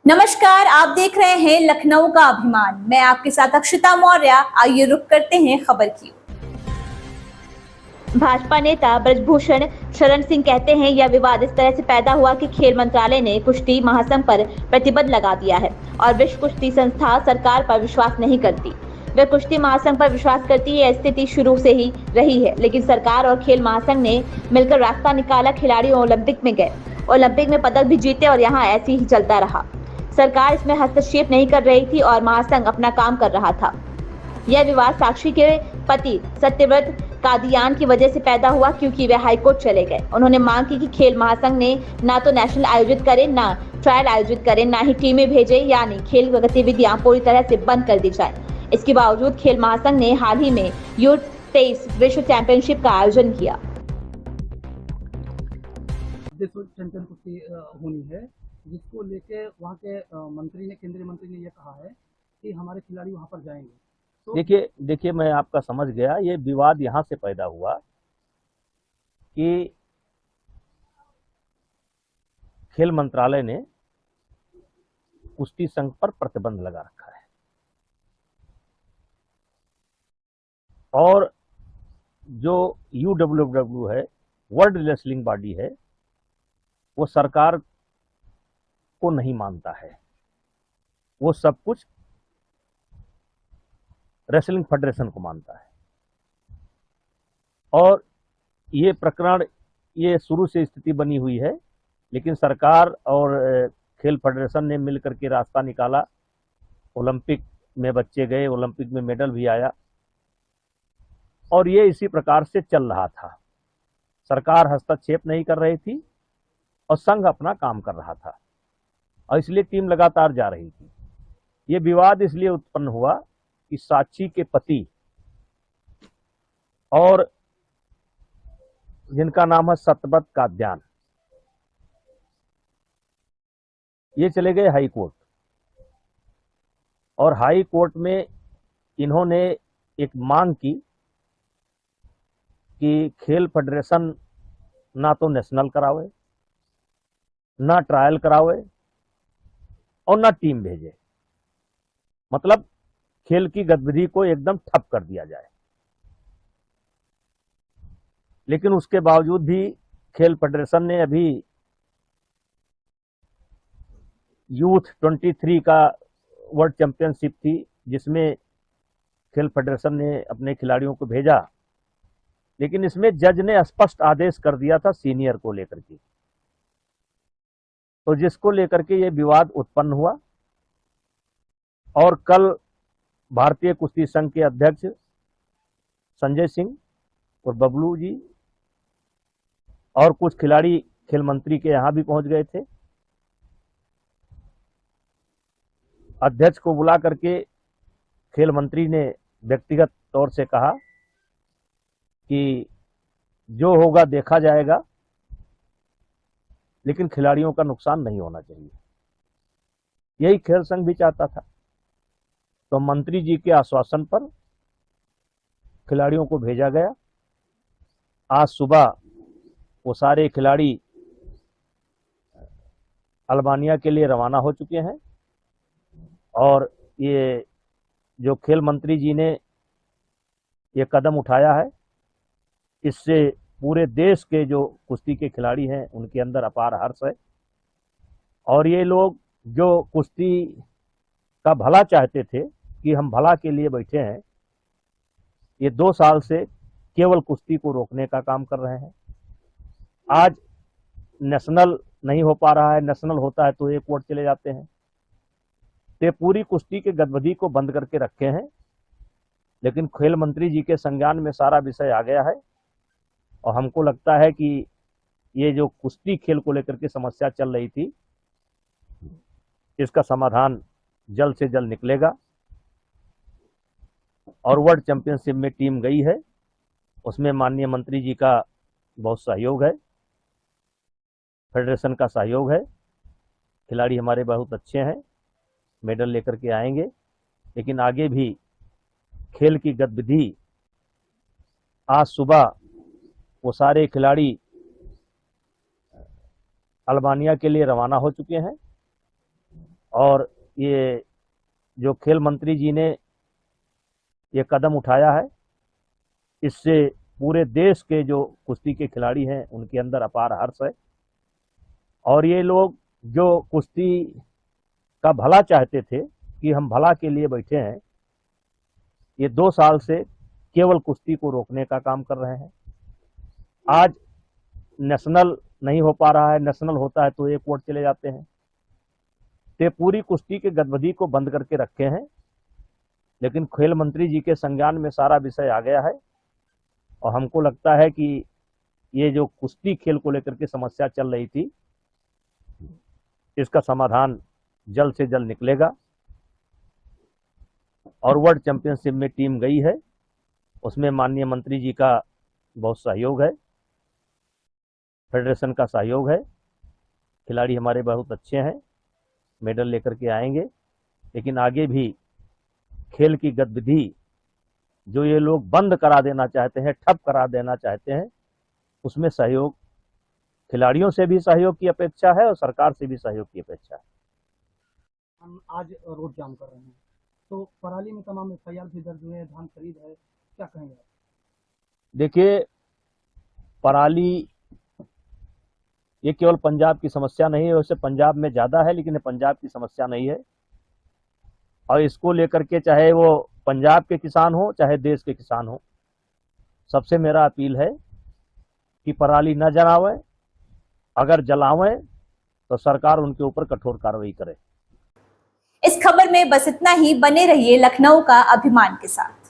नमस्कार, आप देख रहे हैं लखनऊ का अभिमान। मैं आपके साथ अक्षिता मौर्य। आइए रुक करते हैं खबर की। भाजपा नेता ब्रजभूषण शरण सिंह कहते हैं, यह विवाद इस तरह से पैदा हुआ कि खेल मंत्रालय ने कुश्ती महासंघ पर प्रतिबंध लगा दिया है और विश्व कुश्ती संस्था सरकार पर विश्वास नहीं करती। वह कुश्ती महासंघ पर विश्वास करती है। स्थिति शुरू से ही रही है, लेकिन सरकार और खेल महासंघ ने मिलकर रास्ता निकाला। खिलाड़ी ओलंपिक में गए, ओलंपिक में पदक भी जीते और यहाँ ऐसे ही चलता रहा। सरकार इसमें हस्तक्षेप नहीं कर रही थी और महासंघ अपना काम कर रहा था। यह विवाद साक्षी के पति सत्यव्रत कादियान की वजह से पैदा हुआ, क्योंकि वे हाईकोर्ट चले गए। उन्होंने मांग की कि खेल महासंघ ने ना तो नेशनल आयोजित करे, ना ट्रायल आयोजित करे, ना ही टीमें भेजे, यानी खेल गतिविधियां पूरी तरह से बंद कर दी जाए। इसके बावजूद खेल महासंघ ने हाल ही में U23 विश्व चैंपियनशिप का आयोजन किया। विश्व चैंपियन कुश्ती होनी है, जिसको लेके वहाँ के मंत्री ने, केंद्रीय मंत्री ने यह कहा है कि हमारे खिलाड़ी वहाँ पर जाएंगे। तो देखिए मैं आपका समझ गया। ये विवाद यहाँ से पैदा हुआ कि खेल मंत्रालय ने कुश्ती संघ पर प्रतिबंध लगा रखा है और जो UWW है, वर्ल्ड रेसलिंग बॉडी है, वो सरकार को नहीं मानता है। वो सब कुछ रेसलिंग फेडरेशन को मानता है और ये प्रकरण, ये शुरू से स्थिति बनी हुई है। लेकिन सरकार और खेल फेडरेशन ने मिलकर के रास्ता निकाला। ओलंपिक में बच्चे गए, ओलंपिक में मेडल भी आया और ये इसी प्रकार से चल रहा था। सरकार हस्तक्षेप नहीं कर रही थी और संघ अपना काम कर रहा था और इसलिए टीम लगातार जा रही थी। ये विवाद इसलिए उत्पन्न हुआ कि साक्षी के पति और जिनका नाम है सत्यव्रत कादियान, ये चले गए हाई कोर्ट और हाई कोर्ट में इन्होंने एक मांग की कि खेल फेडरेशन ना तो नेशनल करावे, ना ट्रायल करावे और ना टीम भेजे। मतलब खेल की गतिविधि को एकदम ठप कर दिया जाए। लेकिन उसके बावजूद भी खेल फेडरेशन ने अभी U23 का वर्ल्ड चैंपियनशिप थी, जिसमें खेल फेडरेशन ने अपने खिलाड़ियों को भेजा, लेकिन इसमें जज ने स्पष्ट आदेश कर दिया था सीनियर को लेकर के, तो जिसको लेकर के ये विवाद उत्पन्न हुआ। और कल भारतीय कुश्ती संघ के अध्यक्ष संजय सिंह और बबलू जी और कुछ खिलाड़ी खेल मंत्री के यहां भी पहुंच गए थे। अध्यक्ष को बुला करके खेल मंत्री ने व्यक्तिगत तौर से कहा कि जो होगा देखा जाएगा, लेकिन खिलाड़ियों का नुकसान नहीं होना चाहिए। यही खेल संघ भी चाहता था। तो मंत्री जी के आश्वासन पर खिलाड़ियों को भेजा गया। आज सुबह वो सारे खिलाड़ी अल्बानिया के लिए रवाना हो चुके हैं और ये जो खेल मंत्री जी ने ये कदम उठाया है, इससे पूरे देश के जो कुश्ती के खिलाड़ी हैं उनके अंदर अपार हर्ष है। और ये लोग जो कुश्ती का भला चाहते थे कि हम भला के लिए बैठे हैं, ये 2 साल से केवल कुश्ती को रोकने का काम कर रहे हैं। आज नेशनल नहीं हो पा रहा है, नेशनल होता है तो एक कोर्ट चले जाते हैं। ते पूरी कुश्ती के गतिविधि को बंद करके रखे हैं। लेकिन खेल मंत्री जी के संज्ञान में सारा विषय आ गया है और हमको लगता है कि ये जो कुश्ती खेल को लेकर के समस्या चल रही थी, इसका समाधान जल्द से जल्द निकलेगा। और वर्ल्ड चैंपियनशिप में टीम गई है, उसमें माननीय मंत्री जी का बहुत सहयोग है, फेडरेशन का सहयोग है। खिलाड़ी हमारे बहुत अच्छे हैं, मेडल लेकर के आएंगे। लेकिन आगे भी खेल की गतिविधि, आज सुबह वो सारे खिलाड़ी अल्बानिया के लिए रवाना हो चुके हैं और ये जो खेल मंत्री जी ने ये कदम उठाया है, इससे पूरे देश के जो कुश्ती के खिलाड़ी हैं उनके अंदर अपार हर्ष है। और ये लोग जो कुश्ती का भला चाहते थे कि हम भला के लिए बैठे हैं, ये 2 साल से केवल कुश्ती को रोकने का काम कर रहे हैं। आज नेशनल नहीं हो पा रहा है, नेशनल होता है तो एक वोट चले जाते हैं। ते पूरी कुश्ती के गतिविधि को बंद करके रखे हैं, लेकिन खेल मंत्री जी के संज्ञान में सारा विषय आ गया है और हमको लगता है कि ये जो कुश्ती खेल को लेकर के समस्या चल रही थी, इसका समाधान जल्द से जल्द निकलेगा। और वर्ल्ड चैंपियनशिप में टीम गई है, उसमें माननीय मंत्री जी का बहुत सहयोग है, फेडरेशन का सहयोग है, खिलाड़ी हमारे बहुत अच्छे हैं, मेडल लेकर के आएंगे। लेकिन आगे भी खेल की गतिविधि जो ये लोग बंद करा देना चाहते हैं, ठप करा देना चाहते हैं, उसमें सहयोग, खिलाड़ियों से भी सहयोग की अपेक्षा है और सरकार से भी सहयोग की अपेक्षा है। हम आज रोड जाम कर रहे हैं, तो पराली में तमाम FIR भी दर्ज हुए हैं, धान खरीद है, क्या कहेंगे आप? देखिए, पराली ये केवल पंजाब की समस्या नहीं है, वैसे पंजाब में ज़्यादा है, लेकिन ये पंजाब की समस्या नहीं है। और इसको लेकर के चाहे वो पंजाब के किसान हो चाहे देश के किसान हो, सबसे मेरा अपील है कि पराली न जलावें, अगर जलावें तो सरकार उनके ऊपर कठोर कार्रवाई करे। इस खबर में बस इतना ही। बने रहिए लखनऊ का अभिमान के साथ।